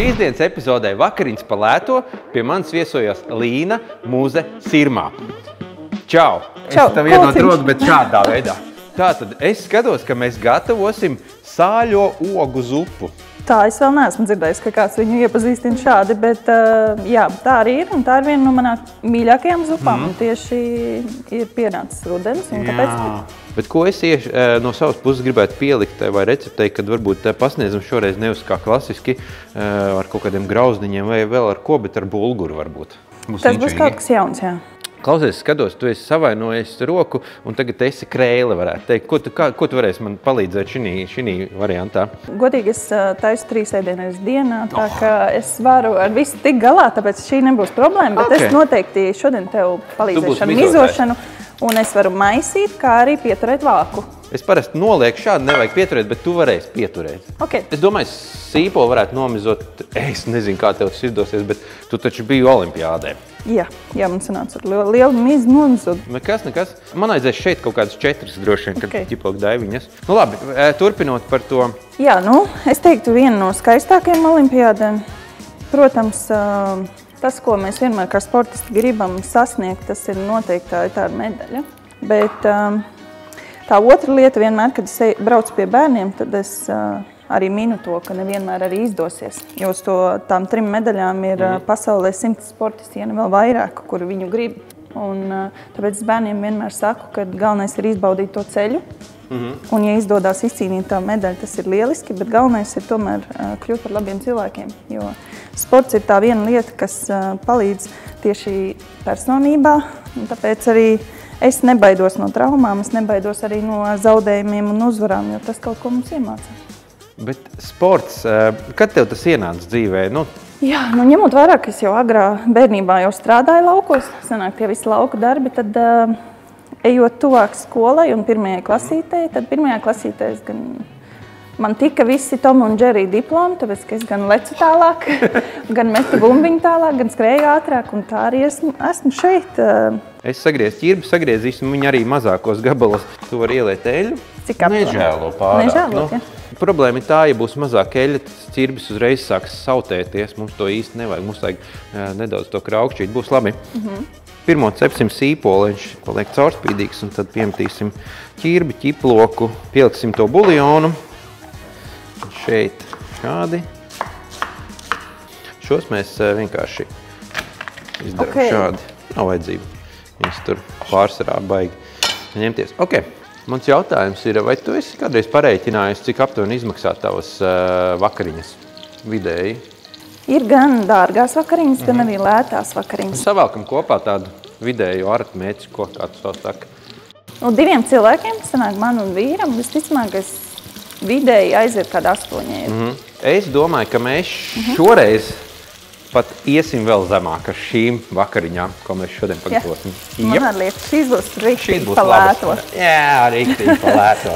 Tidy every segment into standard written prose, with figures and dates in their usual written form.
Šīs dienas epizodē Vakariņas pa lēto pie manis viesojās Līna Muze Sirmā. Čau! Čau! Es tev iedot roku, bet šādā veidā. Tātad es skatos, ka mēs gatavosim sāļo ogu zupu. Tā es vēl neesmu dzirdējis, ka kāds viņu iepazīstina šādi, bet jā, tā arī ir, un tā ir viena no manām mīļākajām zupām, un tieši ir pienācis rudens, un kāpēc? Bet ko es no savas puses gribētu pielikt vai receptei, kad varbūt pasniedzam šoreiz nevis kā klasiski ar kaut kādiem grauzdiņiem vai vēl ar ko, bet ar bulguru varbūt. Tas būs kaut kas jauns, jā. Klausies, skatos, tu esi savainojies roku un tagad esi krēle, varētu teikt. Ko tu varēsi man palīdzēt šī variantā? Godīgi, es taisu 3 ēdienus dienā, tā ka es varu ar visu tik galā, tāpēc šī nebūs problēma, bet es noteikti šodien tev palīdzēšu ar mizošanu, un es varu maisīt, kā arī pieturēt vāku. Es parasti nolieku šādi, nevajag pieturēt, bet tu varēsi pieturēt. Okay. Es domāju, sīpolu varētu nomizot, es nezinu, kā tev tas izdosies, bet tu taču biji olimpiādē. Jā, man sanāca ar lielu mizu nomizot. Nekas. Man aizies šeit kaut kādas 4 droši vien, kad ķiplok daiviņas. Nu labi, turpinot par to. Jā, es teiktu viena no skaistākajām olimpiādēm. Protams, tas, ko mēs vienmēr kā sportisti gribam sasniegt, tas ir noteikti tā ir medaļa. Bet tā otra lieta vienmēr, kad es braucu pie bērniem, tad es arī minu to, ka nevienmēr arī izdosies. Jo uz tām 3 medaļām ir pasaulē 100 sportisti, ja ne vēl vairāk, kuri viņu grib. Un tāpēc es bērniem vienmēr saku, ka galvenais ir izbaudīt to ceļu. Un, ja izdodās izcīnīt tā medaļa, tas ir lieliski, bet galvenais ir tomēr kļūt par labiem cilvēkiem. Jo sports ir tā viena lieta, kas palīdz tieši personībā, un tāpēc arī es nebaidos no traumām, es nebaidos arī no zaudējumiem un uzvarām, jo tas kaut ko mums iemāca. Bet sports, kad tev tas ienāca dzīvē? Jā, ņemot vērā, ka es jau agrā bērnībā jau strādāju laukos, sanāk tie visi lauku darbi, tad ejot tuvāk skolai un 1. klasītei, tad 1. klasītei man tika visi Tom un Jerry diplomi, tāpēc, ka es gan lecu tālāk, gan metu bumbiņu tālāk, gan skrēju ātrāk, un tā arī esmu šeit. Es sagriezīsim viņu arī mazākos gabalos. Tu vari ieliet eļļu. Cik aptuveni? Nežēlo pārāk. Nežēlot, ja. Problēma ir tā, ja būs mazāk eļļa, tas ķirbis uzreiz sāks sautēties. Mums to īsti nevajag. Mums vajag nedaudz to kraukšķīt. Būs labi. Pirmo cepsim sīpoli, viņš paliek caurspīdīgs, un tad piemetīsim ķirbi, ķiploku, pieliksim to buljonu. Šeit šādi. Šos mēs vienkārši izdarām šādi. Nav vajadzība. Viņas tur pārsvarā baigi ņemties. Mans jautājums ir, vai tu esi kādreiz parēķinājis, cik aptuveni izmaksā tavas vakariņas vidēji? Ir gan dārgās vakariņas, gan arī lētās vakariņas. Savēlkam kopā tādu vidēju aritmētiku, ko kāds vēl saka. 2 cilvēkiem, sanāk man un vīram, visticamāk, es vidēji aiziet kādu 8 eiro. Es domāju, ka mēs šoreiz pat iesim vēl zemāk ar šīm vakariņām, ko mēs šodien pagatavosim. Man arī liekas, šīs būs riktīgi pa lēto. Jā, riktīgi pa lēto.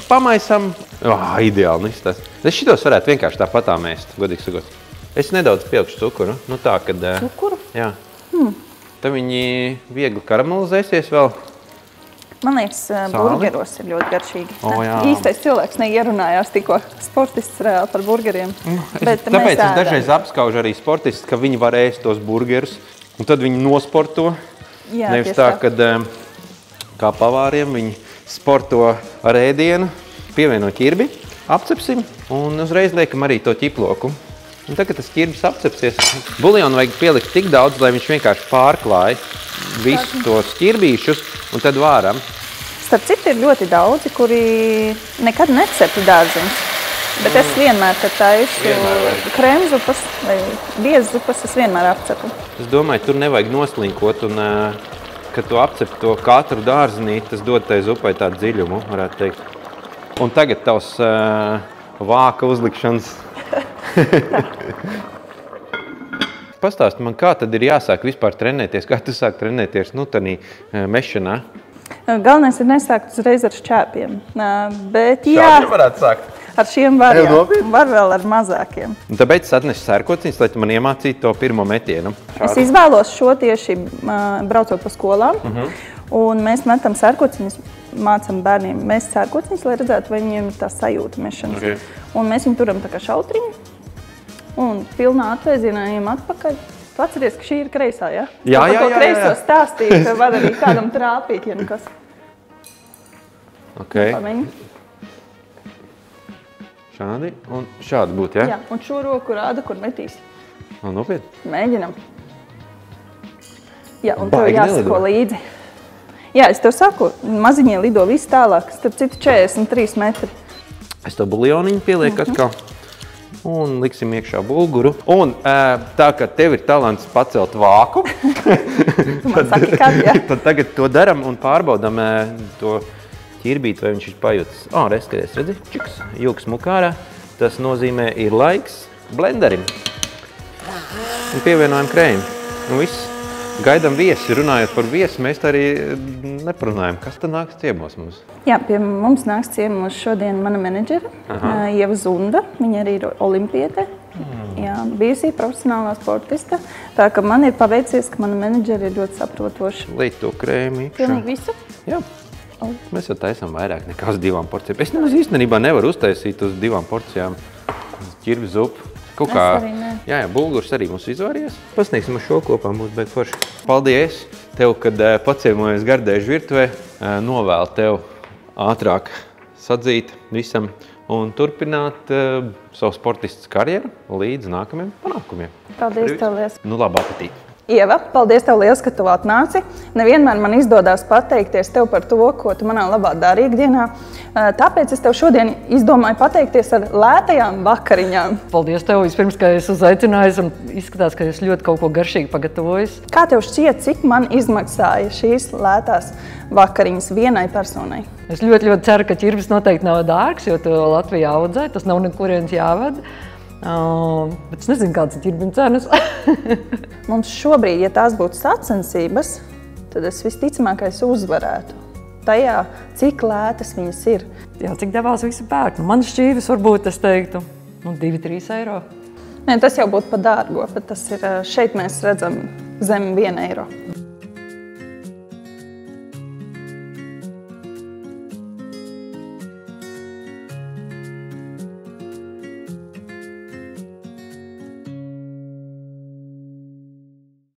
Pamaisam. Ideāli. Es šitos varētu vienkārši tāpat ēst, godīgi sakot. Es nedaudz pielikšu cukuru. Cukuru? Jā. Tad viņi viegli karamelizēsies vēl. Man liekas, burgeros ir ļoti garšīgi. Jā. Īstais cilvēks neierunājās tikko sportists reāli par burgeriem. Tāpēc es dažreiz apskaužu arī sportistus, ka viņi var ēst tos burgerus, un tad viņi nosporto. Jā, nevis tā, kad kā pavāriem viņi sporto ar ēdienu, pievieno ķirbi, apcepsim un uzreiz liekam arī to ķiploku. Un tagad tas ķirbis apcepsies. Buljonu vajag pielikt tik daudz, lai viņš vienkārši pārklāja visus tos ķirbīšus, un tad vāram. Starp citu ir ļoti daudzi, kuri nekad necepti dārziņus. Bet es vienmēr, kad taisu krēmzupas vai biezzupas, es vienmēr apcepu. Es domāju, tur nevajag noslinkot, un kad tu apcepi to katru dārzinīti, tas dod tai zupai tādu dziļumu, varētu teikt. Un tagad tavs vāka uzlikšanas. Pastāsti man, kā tad ir jāsāk vispār trenēties? Kā tu sāk trenēties tanī mešanā? Galvenais ir nesākt uzreiz ar šķēpiem. Bet jā, varētu sākt. Ar šiem var, var vēl ar mazākiem. Un tāpēc es atnesu sērkociņus, lai tu man iemācītu to pirmo metienu. Es izvēlos šo tieši braucot pa skolām. Un mēs metam sērkociņus, mācam bērniem mest sērkociņus, lai redzētu, vai viņiem ir tā sajūta mešanas. Un mēs viņu turam tā kā šautriņu. un pilnā atvēzienā ejam atpakaļ. Tu atceries, ka šī ir kreisā, ja? Jā. Kreiso stāstīja, ka var arī kādam trāpīt, ja nekas. Ok. Šādi un šādi būtu, ja? Jā, un šo roku rāda, kur metīs. Nopietni. Mēģinam. Jā, un Baigi tev jāsako līdzi. Jā, es tev saku, maziņie lido viss tālāk, starp citu 43 metri. Es to buljoniņu pielieku atkal un liksim iekšā bulguru. Un tā, ka tev ir talants pacelt vāku, tad tagad to daram un pārbaudam to ķirbīt, vai viņš ir pajūtas. Reskaties, redzi, čiks, jūks mukārā. Tas nozīmē, ir laiks blenderim. Un pievienojam krējumu. Un viss. Gaidām viesi. Runājot par viesi, mēs tā arī neparunājam. Kas tad nāks ciemos mums? Jā, pie mums nāks ciemos šodien mana menedžera, Ieva Zunda. Viņa arī ir olimpiete. Jā, bijusī profesionālā sportista. Tā, ka man ir paveicies, ka mana menedžera ir ļoti saprotoša. Līdz to krējumu iekšā. Pilnīgi visu? Jā. Mēs jau taisām vairāk nekā uz 2 porcijām. Es nemaz īstenībā nevaru uztaisīt uz 2 porcijām ķirbi zupu. Kaut kā, jā, bulgurs arī mums izvārījās. Pasniegsim ar šo kopā, būs beig forši. Paldies tev, kad paciemojies Gardēžu virtuvē. Novēlu tev ātrāk sadzīt visam un turpināt savu sportistas karjeru līdz nākamajiem panākumiem. Paldies tev liels. Nu, labu apetīti. Ieva, paldies tev liels, ka tu atnāci. Nevienmēr man izdodās pateikties tev par to, ko tu manā labā dari ikdienā. Tāpēc es tev šodien izdomāju pateikties ar lētajām vakariņām. Paldies tev vispirms, ka esi uzaicinājis un izskatās, ka esi ļoti kaut ko garšīgi pagatavojis. Kā tev šķiet, cik man izmaksāja šīs lētās vakariņas vienai personai? Es ļoti ceru, ka ķirbis noteikti nav dārgs, jo to Latvijā audzē, tas nav nekurienes jāved. Bet es nezinu, kādas ir ķirbim cenas. Mums šobrīd, ja tās būtu sacensības, tad es visticamākais uzvarētu. Tajā, cik lētas viņas ir. Jā, cik devās visi pērk. Man šķīvis varbūt, es teiktu, 2–3 eiro. Nē, tas jau būtu pa dārgo, bet tas ir, šeit mēs redzam zem 1 eiro.